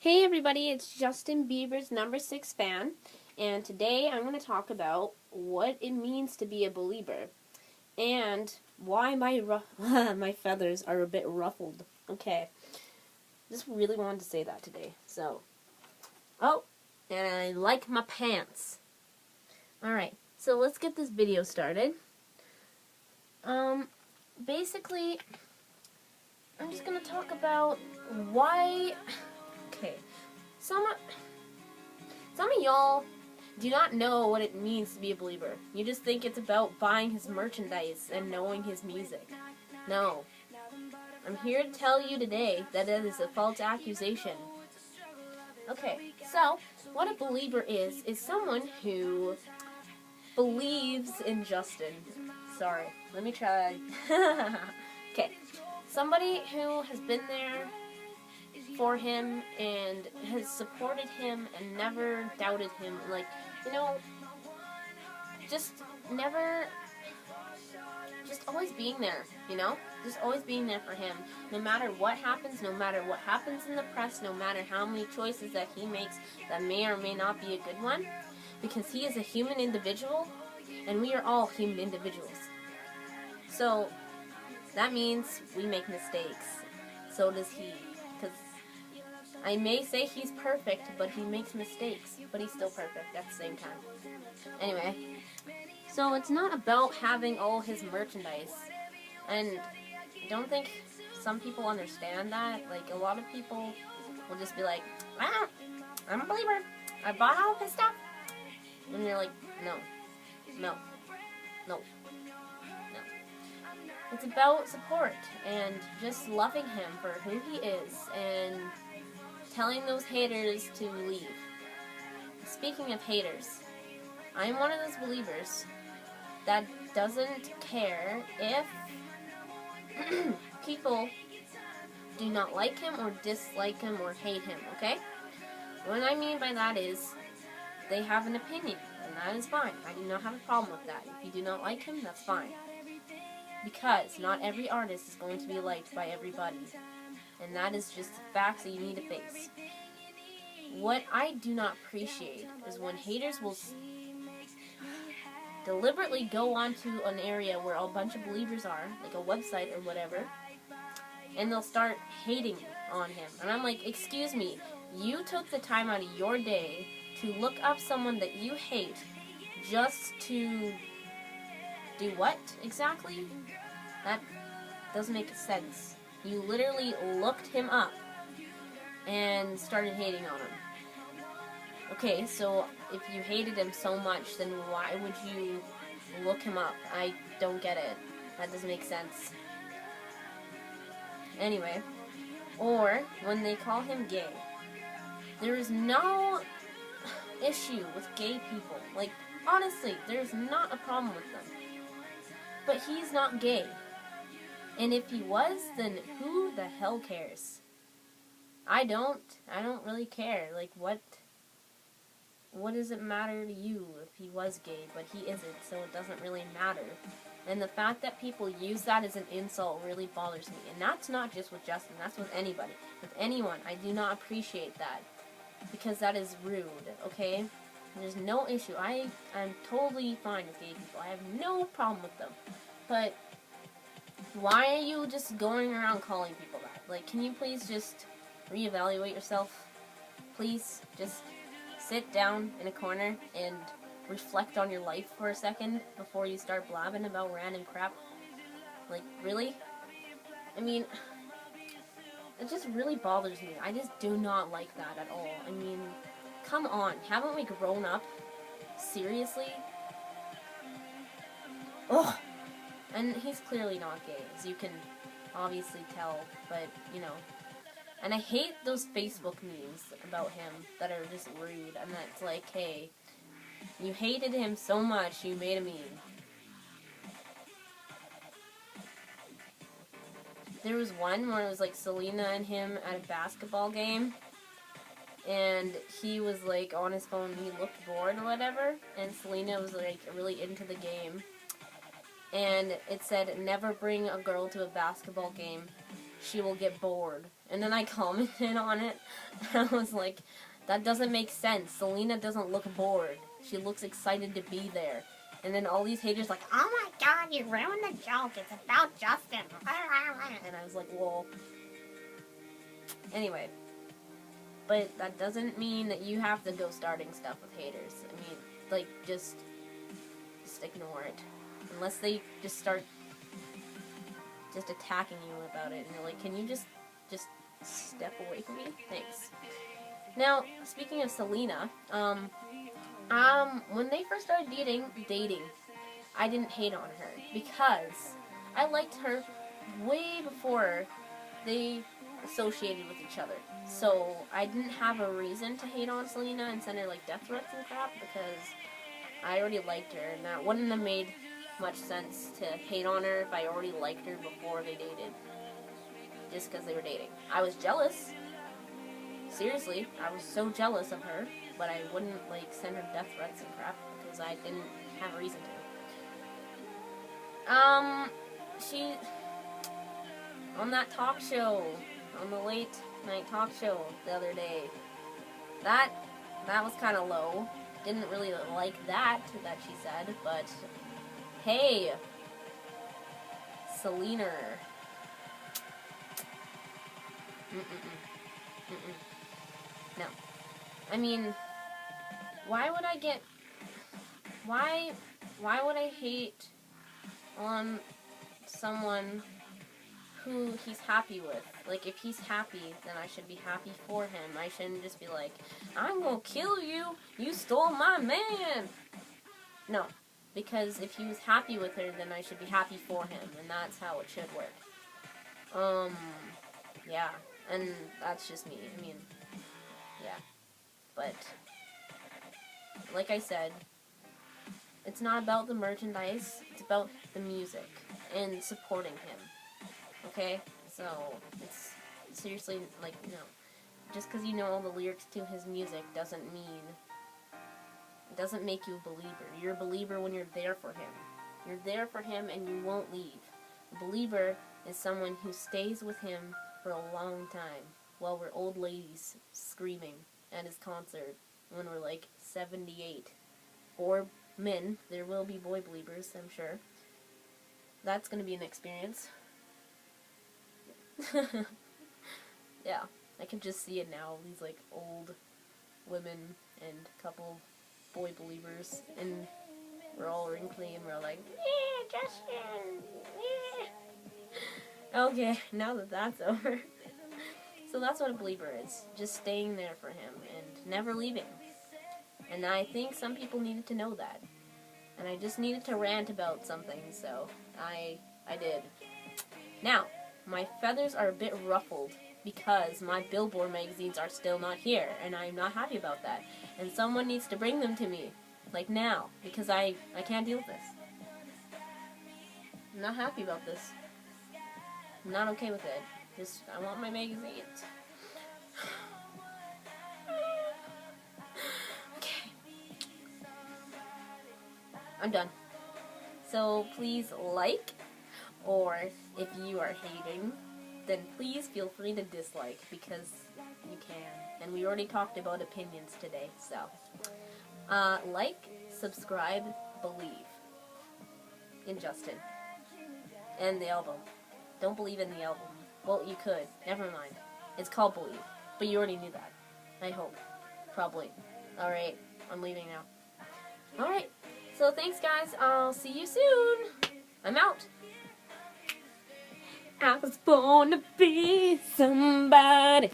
Hey everybody, it's Justin Bieber's #6 fan, and today I'm going to talk about what it means to be a believer, and why my feathers are a bit ruffled. Okay, just really wanted to say that today. And I like my pants. Alright, so let's get this video started. Basically, I'm just going to talk about why... Okay, some of y'all do not know what it means to be a believer. You just think it's about buying his merchandise and knowing his music. No. I'm here to tell you today that it is a false accusation. Okay, so what a believer is someone who believes in Justin. Sorry, let me try. Okay, somebody who has been there for him and has supported him and never doubted him, just always being there, just always being there for him, no matter what happens in the press, no matter how many choices that he makes that may or may not be a good one, because he is a human individual, and we are all human individuals. So, that means we make mistakes. So does he. Because I may say he's perfect, but he makes mistakes. But he's still perfect at the same time. Anyway, so it's not about having all his merchandise. And I don't think some people understand that. Like, a lot of people will just be like, I'm a believer. I bought all of his stuff. And they're like, no. It's about support and just loving him for who he is and telling those haters to leave. Speaking of haters, I'm one of those believers that doesn't care if people do not like him or dislike him or hate him, okay? What I mean by that is they have an opinion, and that is fine. I do not have a problem with that. If you do not like him, that's fine. Because not every artist is going to be liked by everybody. And that is just the facts that you need to face. What I do not appreciate is when haters will deliberately go onto an area where a bunch of believers are, like a website or whatever, and they'll start hating on him. And I'm like, excuse me, you took the time out of your day to look up someone that you hate just to do what exactly? That doesn't make sense. You literally looked him up and started hating on him. Okay, so if you hated him so much, then why would you look him up? I don't get it. That doesn't make sense. Anyway, or when they call him gay. There is no issue with gay people. Like, honestly, there's not a problem with them. But he's not gay. And if he was, then who the hell cares? I don't really care. Like, what does it matter to you if he was gay, but he isn't, so it doesn't really matter. And the fact that people use that as an insult really bothers me. And that's not just with Justin, that's with anybody. With anyone, I do not appreciate that. Because that is rude, okay? There's no issue. I'm totally fine with gay people. I have no problem with them. But why are you just going around calling people that? Like, can you please just reevaluate yourself? Please just sit down in a corner and reflect on your life for a second before you start blabbing about random crap. Like, really? I mean, it just really bothers me. I just do not like that at all. I mean, come on. Haven't we grown up? Seriously? Ugh. And he's clearly not gay, as you can obviously tell, but, And I hate those Facebook memes about him that are just rude, and that's like, hey, you hated him so much, you made a meme. There was one where it was like Selena and him at a basketball game, and he was like on his phone, he looked bored or whatever, and Selena was like really into the game. And it said, never bring a girl to a basketball game. She will get bored. And then I commented on it. And I was like, that doesn't make sense. Selena doesn't look bored. She looks excited to be there. And then all these haters like, oh my god, you ruined the joke. It's about Justin. And I was like, well. Anyway. But that doesn't mean that you have to go starting stuff with haters. I mean, like, just ignore it. Unless they just start just attacking you about it. And you're like, can you just step away from me? Thanks. Now, speaking of Selena, when they first started dating, I didn't hate on her because I liked her way before they associated with each other. So I didn't have a reason to hate on Selena and send her like death threats and crap because I already liked her, and that wouldn't have made much sense to hate on her if I already liked her before they dated. Just because they were dating. I was jealous. Seriously, I was so jealous of her, but I wouldn't like send her death threats and crap because I didn't have a reason to. She on that talk show, on the late night talk show the other day, that was kind of low. Didn't really like that she said, but hey, Selena. No. I mean, why would I hate on someone who he's happy with? Like, if he's happy, then I should be happy for him. I shouldn't just be like, I'm gonna kill you, you stole my man. No, because if he was happy with her, then I should be happy for him, and that's how it should work. Yeah, and that's just me. I mean, yeah. But, like I said, it's not about the merchandise, it's about the music and supporting him. Okay? So, it's seriously, like, no. Just because you know all the lyrics to his music doesn't make you a believer. You're a believer when you're there for him. You're there for him and you won't leave. A believer is someone who stays with him for a long time while we're old ladies screaming at his concert when we're like 78. Or men. There will be boy believers, I'm sure. That's going to be an experience. Yeah, I can just see it now. These like old women and couple boy believers, and we're all wrinkly and we're like, yeah, Justin, yeah. Okay, now that that's over. So that's what a believer is. Just staying there for him and never leaving. And I think some people needed to know that. And I just needed to rant about something, so I did. Now, my feathers are a bit ruffled because my Billboard magazines are still not here, and I'm not happy about that. And someone needs to bring them to me, like now, because I can't deal with this. I'm not happy about this. I'm not okay with it. Just, I want my magazines. Okay. I'm done. So please like, or if you are hating, then please feel free to dislike, because you can. And we already talked about opinions today, so. Like, subscribe, believe in Justin. And the album. Don't believe in the album. Well, you could. Never mind. It's called Believe. But you already knew that. I hope. Probably. Alright, I'm leaving now. Alright, so thanks guys. I'll see you soon. I'm out. I was born to be somebody.